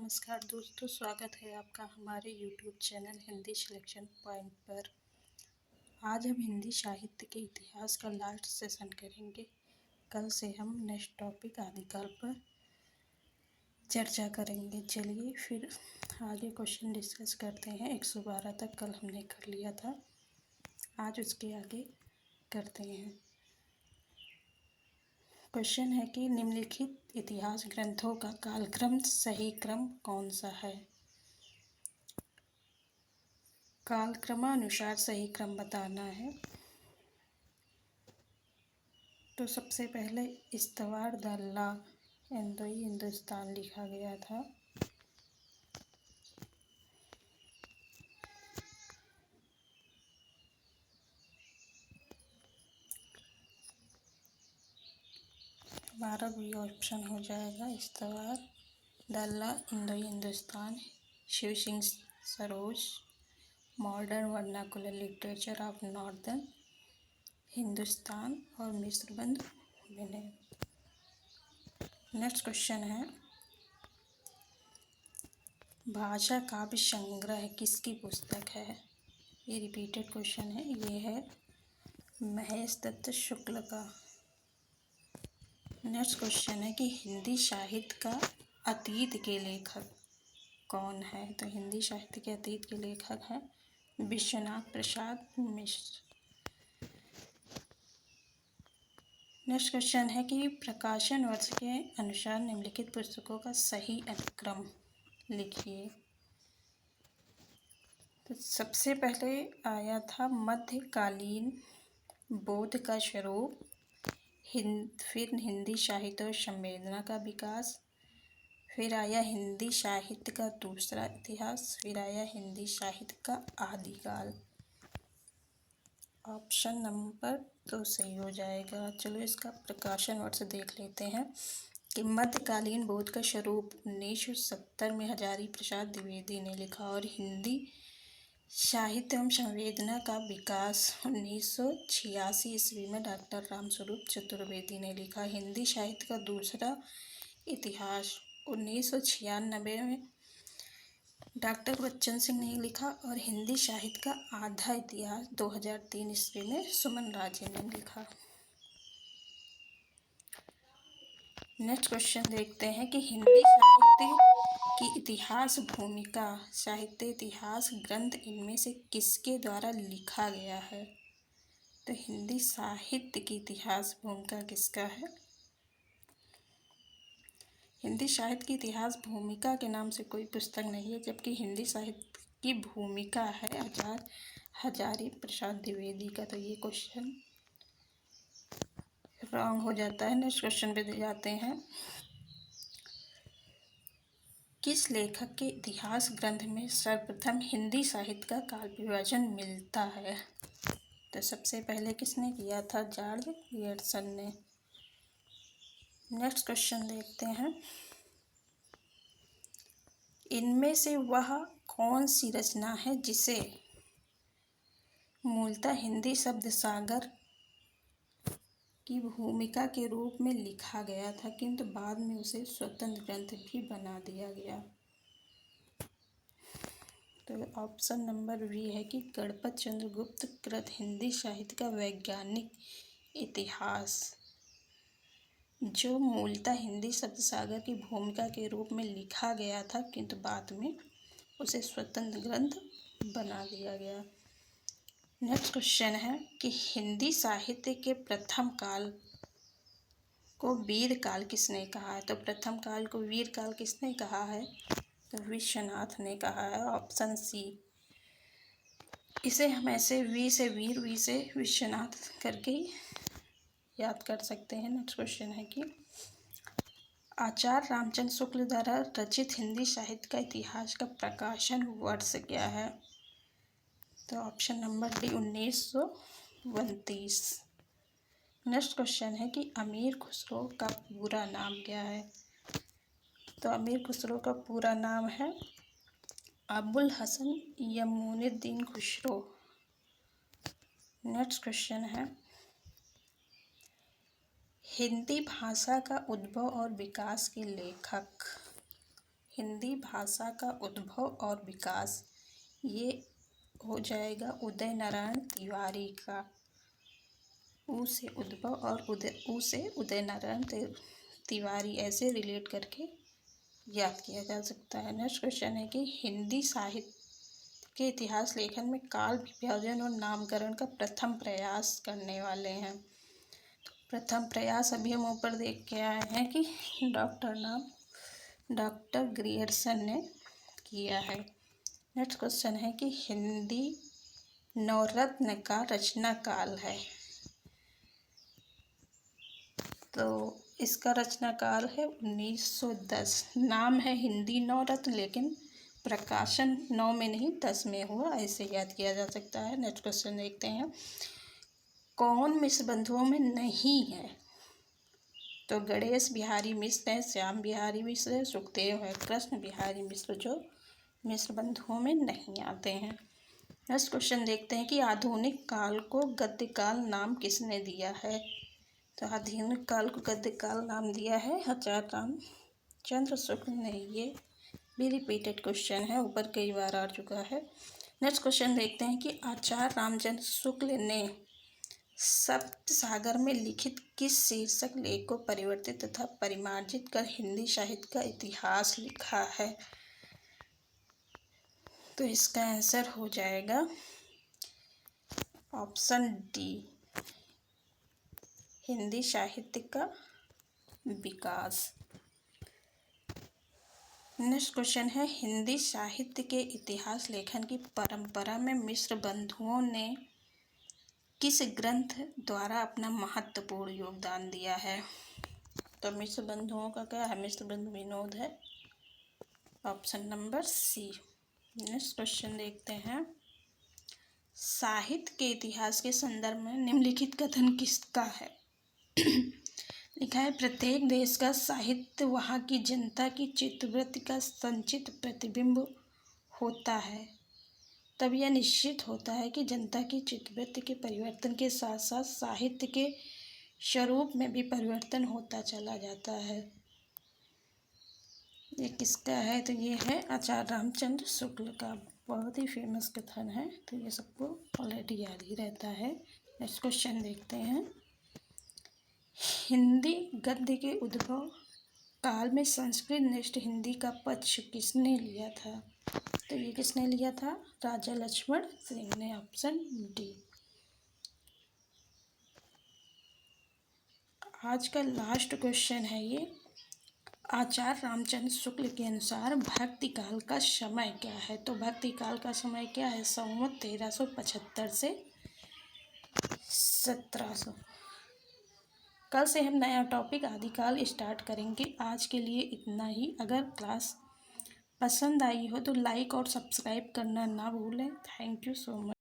नमस्कार दोस्तों, स्वागत है आपका हमारे YouTube channel Hindi selection point पर। आज हम हिंदी साहित्य के इतिहास का लास्ट सेशन करेंगे। कल से हम नेक्स्ट टॉपिक आदिकाल पर चर्चा करेंगे। चलिए फिर आगे क्वेश्चन डिस्कस करते हैं। 112 तक कल हमने कर लिया था, आज उसके आगे करते हैं। क्वेश्चन है कि निम्नलिखित इतिहास ग्रंथों का कालक्रम सही क्रम कौन सा है। कालक्रमानुसार सही क्रम बताना है। तो सबसे पहले इस्तवार दल्ला इंदोई हिंदुस्तान लिखा गया था। हमारा भी ऑप्शन हो जाएगा इस्तवार दल्ला इंदोई Hindustan, Shiv Singh Saroj, modern vernacular literature of northern Hindustan और मिस्रबंद विनय। नेक्स्ट क्वेश्चन है, भाषा काव्य संग्रह किसकी पुस्तक है। ये रिपीटेड क्वेश्चन है। ये है महेश दत्त शुक्ल का। नेक्स्ट क्वेश्चन है कि हिंदी साहित्य का अतीत के लेखक कौन है। तो हिंदी साहित्य के अतीत के लेखक हैं विश्वनाथ प्रसाद मिश्र। नेक्स्ट क्वेश्चन है कि प्रकाशन वर्ष के अनुसार निम्नलिखित पुस्तकों का सही अनुक्रम लिखिए। तो सबसे पहले आया था मध्यकालीन बोध का स्वरूप, फिर हिंदी साहित्य और संवेदना का विकास, फिर आया हिंदी साहित्य का दूसरा इतिहास, फिर आया हिंदी साहित्य का आदिकाल। ऑप्शन नंबर 2 सही हो जाएगा। चलो इसका प्रकाशन वर्ष देख लेते हैं कि मध्यकालीन बोध का स्वरूप 1970 में हजारी प्रसाद द्विवेदी ने लिखा और हिंदी साहित्य एवं संवेदना का विकास 1986 ईस्वी में डॉक्टर रामस्वरूप चतुर्वेदी ने लिखा। हिंदी साहित्य का दूसरा इतिहास 1996 में डॉक्टर बच्चन सिंह ने लिखा और हिंदी साहित्य का आधा इतिहास 2003 ईस्वी में सुमन राजे ने लिखा। नेक्स्ट क्वेश्चन देखते हैं कि हिंदी साहित्य की इतिहास भूमिका साहित्य इतिहास ग्रंथ इनमें से किसके द्वारा लिखा गया है। तो हिंदी साहित्य की इतिहास भूमिका किसका है। हिंदी साहित्य की इतिहास भूमिका के नाम से कोई पुस्तक नहीं है, जबकि हिंदी साहित्य की भूमिका है हजारी प्रसाद द्विवेदी का। तो ये क्वेश्चन रॉन्ग हो जाता है। नेक्स्ट क्वेश्चन पे जाते हैं, किस लेखक के इतिहास ग्रंथ में सर्वप्रथम हिंदी साहित्य का काल विभाजन मिलता है। तो सबसे पहले किसने किया था, जॉर्ज ग्रियर्सन ने। नेक्स्ट क्वेश्चन देखते हैं, इनमें से वह कौन सी रचना है जिसे मूलतः हिंदी शब्द सागर की भूमिका के रूप में लिखा गया था, किंतु बाद में उसे स्वतंत्र ग्रंथ भी बना दिया गया। तो ऑप्शन नंबर बी है कि गणपत चंद्र गुप्त कृत हिंदी साहित्य का वैज्ञानिक इतिहास, जो मूलतः हिंदी शब्द सागर की भूमिका के रूप में लिखा गया था, किंतु बाद में उसे स्वतंत्र ग्रंथ बना दिया गया। नेक्स्ट क्वेश्चन है कि हिंदी साहित्य के प्रथम काल को वीर काल किसने कहा है। तो प्रथम काल को वीर काल किसने कहा है, तो विश्वनाथ ने कहा है। Option C. इसे हम ऐसे वी से वीर, वी से विश्वनाथ करके याद कर सकते हैं। नेक्स्ट क्वेश्चन है कि आचार्य रामचंद्र शुक्ल द्वारा रचित हिंदी साहित्य का इतिहास का प्रकाशन वर्ष क्या है। तो option number D 1929। Next question है कि अमीर खुसरो का पूरा नाम क्या है। तो अमीर खुसरो का पूरा नाम है अबुल हसन यमुनुद्दीन खुसरो। नेक्स्ट क्वेश्चन है, हिंदी भाषा का उद्भव और विकास के लेखक। हिंदी भाषा का उद्भव और विकास, ये हो जाएगा उदय नारायण तिवारी का। ऊ से उद्भव और ऊ से उदय नारायण तिवारी, ऐसे रिलेट करके याद किया जा सकता है। नेक्स्ट क्वेश्चन है कि हिंदी साहित्य के इतिहास लेखन में काल विभाजन और नामकरण का प्रथम प्रयास करने वाले हैं। प्रथम प्रयास अभी हम ऊपर देख के आए हैं कि डॉक्टर ग्रियर्सन ने किया है। नेक्स्ट क्वेश्चन है कि हिंदी नवरत्न का रचना काल है, तो इसका रचना काल है 1910। नाम है हिंदी नवरत्न, लेकिन प्रकाशन 9 में नहीं 10 में हुआ, ऐसे याद किया जा सकता है। नेक्स्ट क्वेश्चन देखते हैं, कौन मिश्र बंधुओं में नहीं है? तो गणेश बिहारी मिश्र है, श्याम बिहारी मिश्र है, सुखदेव है, कृष्ण बिहारी मिश्र जो मिश्र बंधुओं में नहीं आते हैं। नेक्स्ट क्वेश्चन देखते हैं कि आधुनिक काल को गद्य काल नाम किसने दिया है? तो आधुनिक काल को गद्य काल नाम दिया है आचार्य रामचंद्र शुक्ल ने। ये भी रिपीटेड क्वेश्चन है, ऊपर कई बार आ चुका है। नेक्स्ट क्वेश्चन देखते हैं कि आचार्य रामचंद्र शुक्ल ने सप्त सागर में लिखित किस शीर्षक लेख को परिवर्तित तथा परिमार्जित कर हिंदी साहित्य का इतिहास लिखा है? तो इसका आंसर हो जाएगा ऑप्शन डी, हिंदी साहित्य का विकास। नेक्स्ट क्वेश्चन है, हिंदी साहित्य के इतिहास लेखन की परंपरा में मिश्र बंधुओं ने किस ग्रंथ द्वारा अपना महत्वपूर्ण योगदान दिया है? तो मिश्र बंधुओं का क्या है? मिश्र बंधु विनोद है, option number C. Next question देखते हैं, साहित्य के इतिहास के संदर्भ में निम्नलिखित कथन किसका है? लिखा है, प्रत्येक देश का साहित्य वहाँ की जनता की चित्तवृत्ति का संचित प्रतिबिंब होता है। तब यह निश्चित होता है कि जनता की चित्तवृत्ति के परिवर्तन के साथ साथ साहित्य के स्वरूप में भी परिवर्तन होता चला जाता है। ये किसका है? तो ये है आचार्य रामचंद्र शुक्ल का, बहुत ही फेमस कथन है, तो ये सबको ऑलरेडी याद ही रहता है। नेक्स्ट क्वेश्चन देखते हैं, हिंदी गद्य के उद्भव काल में संस्कृत निष्ठ हिंदी का पक्ष किसने लिया था? तो ये किसने लिया था? राजा लक्ष्मण सिंह ने, ऑप्शन डी। आज का लास्ट क्वेश्चन है ये, आचार्य रामचंद्र शुक्ल के अनुसार भक्ति काल का समय क्या है? तो भक्ति काल का समय क्या है? संवत 1375 से 1700। कल से हम नया टॉपिक आदिकाल स्टार्ट करेंगे। आज के लिए इतना ही। अगर क्लास पसंद आई हो तो लाइक और सब्सक्राइब करना ना भूलें। Thank you so much.